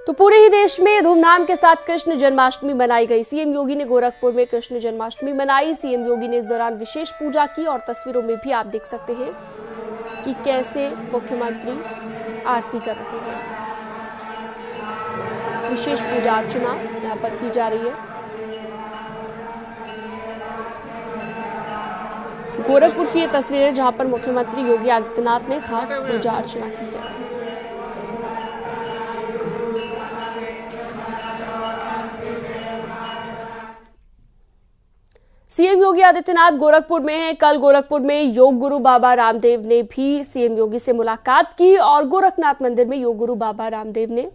तो पूरे ही देश में धूमधाम के साथ कृष्ण जन्माष्टमी मनाई गई। सीएम योगी ने गोरखपुर में कृष्ण जन्माष्टमी मनाई। सीएम योगी ने इस दौरान विशेष पूजा की और तस्वीरों में भी आप देख सकते हैं कि कैसे मुख्यमंत्री आरती कर रहे हैं। विशेष पूजा अर्चना यहाँ पर की जा रही है। गोरखपुर की ये तस्वीरें जहां पर मुख्यमंत्री योगी आदित्यनाथ ने खास पूजा अर्चना की है। सीएम योगी आदित्यनाथ गोरखपुर में हैं। कल गोरखपुर में योग गुरु बाबा रामदेव ने भी सीएम योगी से मुलाकात की और गोरखनाथ मंदिर में योग गुरु बाबा रामदेव ने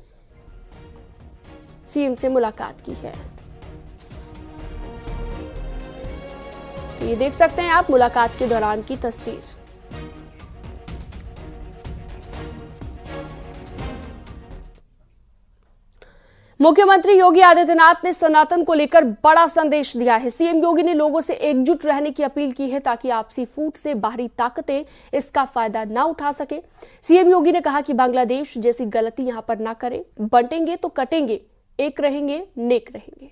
सीएम से मुलाकात की है। तो ये देख सकते हैं आप मुलाकात के दौरान की तस्वीर। मुख्यमंत्री योगी आदित्यनाथ ने सनातन को लेकर बड़ा संदेश दिया है। सीएम योगी ने लोगों से एकजुट रहने की अपील की है ताकि आपसी फूट से बाहरी ताकतें इसका फायदा ना उठा सके। सीएम योगी ने कहा कि बांग्लादेश जैसी गलती यहां पर ना करें। बंटेंगे तो कटेंगे, एक रहेंगे नेक रहेंगे।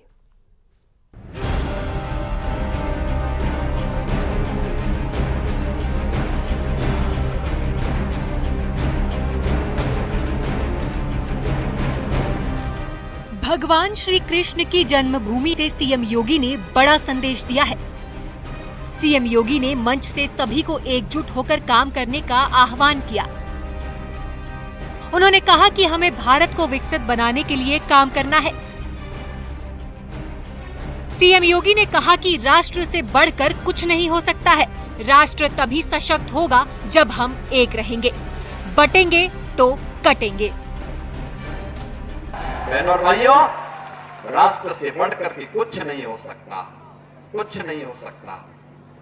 भगवान श्री कृष्ण की जन्मभूमि से सीएम योगी ने बड़ा संदेश दिया है। सीएम योगी ने मंच से सभी को एकजुट होकर काम करने का आह्वान किया। उन्होंने कहा कि हमें भारत को विकसित बनाने के लिए काम करना है। सीएम योगी ने कहा कि राष्ट्र से बढ़कर कुछ नहीं हो सकता है। राष्ट्र तभी सशक्त होगा जब हम एक रहेंगे। बटेंगे तो कटेंगे। बहनों और भाइयों, राष्ट्र से बढ़कर के कुछ नहीं हो सकता, कुछ नहीं हो सकता।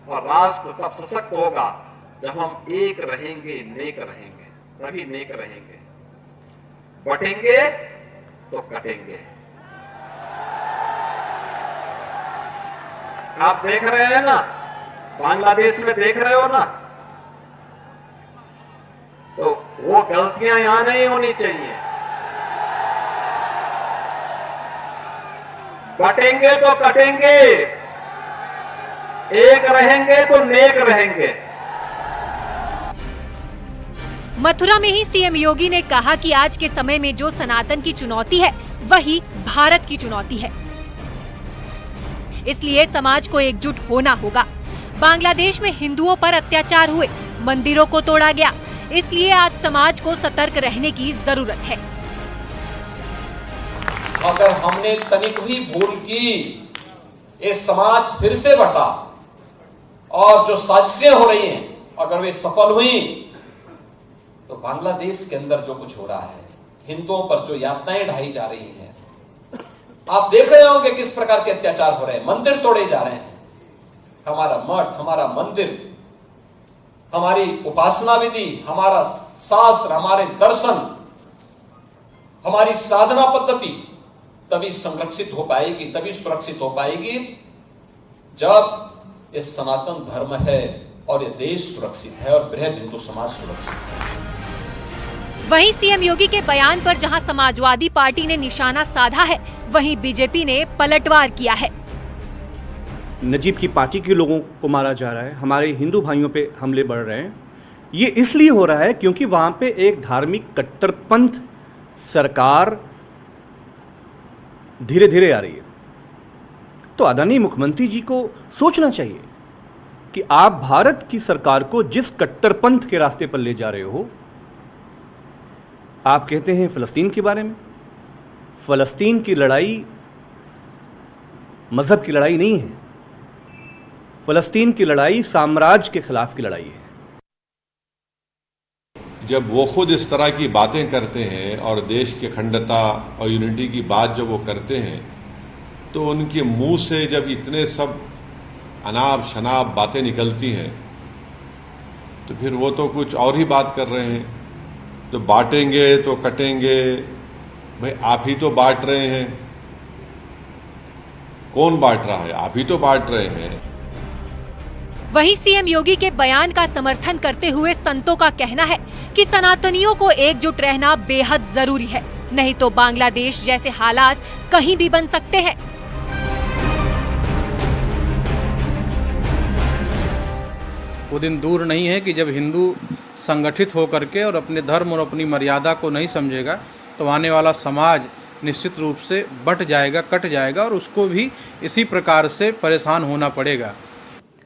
और राष्ट्र तब सशक्त होगा जब हम एक रहेंगे, नेक रहेंगे, तभी नेक रहेंगे। बटेंगे तो कटेंगे। आप देख रहे हैं ना, बांग्लादेश में देख रहे हो ना, तो वो गलतियां यहां नहीं होनी चाहिए। बटेंगे तो कटेंगे, एक रहेंगे तो नेक रहेंगे। मथुरा में ही सीएम योगी ने कहा कि आज के समय में जो सनातन की चुनौती है वही भारत की चुनौती है। इसलिए समाज को एकजुट होना होगा। बांग्लादेश में हिंदुओं पर अत्याचार हुए, मंदिरों को तोड़ा गया, इसलिए आज समाज को सतर्क रहने की जरूरत है। अगर हमने तनिक भी भूल की, ये समाज फिर से बटा और जो साजिशें हो रही हैं अगर वे सफल हुई तो बांग्लादेश के अंदर जो कुछ हो रहा है, हिंदुओं पर जो यातनाएं ढाई जा रही हैं, आप देख रहे होंगे किस प्रकार के अत्याचार हो रहे हैं। मंदिर तोड़े जा रहे हैं। हमारा मठ, हमारा मंदिर, हमारी उपासना विधि, हमारा शास्त्र, हमारे दर्शन, हमारी साधना पद्धति तभी संरक्षित हो पाएगी, तभी सुरक्षित हो पाएगी जब ये सनातन धर्म है और ये देश सुरक्षित है और बृहद हिंदू समाज सुरक्षित है। वहीं सीएम योगी के बयान पर जहां समाजवादी पार्टी ने निशाना साधा है, वहीं बीजेपी ने पलटवार किया है। नजीब की पार्टी के लोगों को मारा जा रहा है, हमारे हिंदू भाइयों पे हमले बढ़ रहे हैं। ये इसलिए हो रहा है क्योंकि वहां पे एक धार्मिक कट्टरपंथ सरकार धीरे धीरे आ रही है। तो आदरणीय मुख्यमंत्री जी को सोचना चाहिए कि आप भारत की सरकार को जिस कट्टरपंथ के रास्ते पर ले जा रहे हो, आप कहते हैं फिलिस्तीन के बारे में। फिलिस्तीन की लड़ाई मजहब की लड़ाई नहीं है। फिलिस्तीन की लड़ाई साम्राज्य के खिलाफ की लड़ाई है। जब वो खुद इस तरह की बातें करते हैं और देश की अखंडता और यूनिटी की बात जब वो करते हैं, तो उनके मुंह से जब इतने सब अनाप शनाप बातें निकलती हैं, तो फिर वो तो कुछ और ही बात कर रहे हैं। तो बांटेंगे तो कटेंगे, भाई आप ही तो बांट रहे हैं। कौन बांट रहा है? आप ही तो बांट रहे हैं। वहीं सीएम योगी के बयान का समर्थन करते हुए संतों का कहना है कि सनातनियों को एकजुट रहना बेहद जरूरी है। नहीं तो बांग्लादेश जैसे हालात कहीं भी बन सकते हैं। वो दिन दूर नहीं है कि जब हिंदू संगठित होकर के और अपने धर्म और अपनी मर्यादा को नहीं समझेगा तो आने वाला समाज निश्चित रूप से बट जाएगा, कट जाएगा और उसको भी इसी प्रकार से परेशान होना पड़ेगा।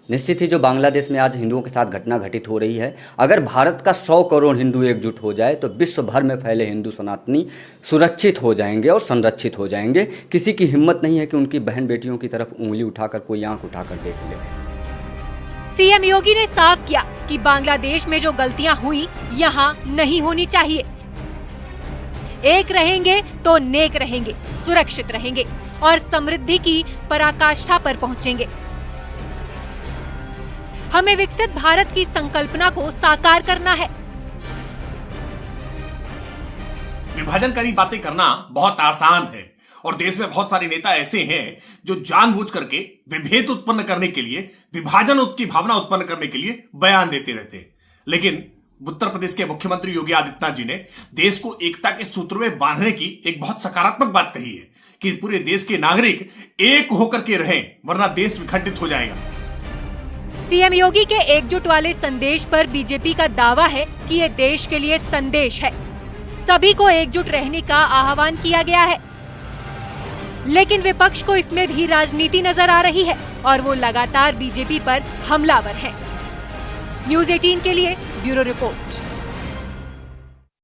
निश्चित ही जो बांग्लादेश में आज हिंदुओं के साथ घटना घटित हो रही है, अगर भारत का 100 करोड़ हिंदू एकजुट हो जाए तो विश्व भर में फैले हिंदू सनातनी सुरक्षित हो जाएंगे और संरक्षित हो जाएंगे। किसी की हिम्मत नहीं है कि उनकी बहन बेटियों की तरफ उंगली उठाकर कोई आंख उठाकर देख ले। सीएम योगी ने साफ किया कि बांग्लादेश में जो गलतियां हुई यहाँ नहीं होनी चाहिए। एक रहेंगे तो नेक रहेंगे, सुरक्षित रहेंगे और समृद्धि की पराकाष्ठा पर पहुंचेंगे। हमें विकसित भारत की संकल्पना को साकार करना है। विभाजनकारी बातें करना बहुत आसान है और देश में बहुत सारे नेता ऐसे हैं जो जानबूझ करके विभेद उत्पन्न करने के लिए, विभाजन की भावना उत्पन्न करने के लिए बयान देते रहते हैं। लेकिन उत्तर प्रदेश के मुख्यमंत्री योगी आदित्यनाथ जी ने देश को एकता के सूत्र में बांधने की एक बहुत सकारात्मक बात कही है कि पूरे देश के नागरिक एक होकर के रहें, वरना देश विखंडित हो जाएगा। सीएम योगी के एकजुट वाले संदेश पर बीजेपी का दावा है कि ये देश के लिए संदेश है। सभी को एकजुट रहने का आह्वान किया गया है, लेकिन विपक्ष को इसमें भी राजनीति नजर आ रही है और वो लगातार बीजेपी पर हमलावर है। न्यूज़ 18 के लिए ब्यूरो रिपोर्ट।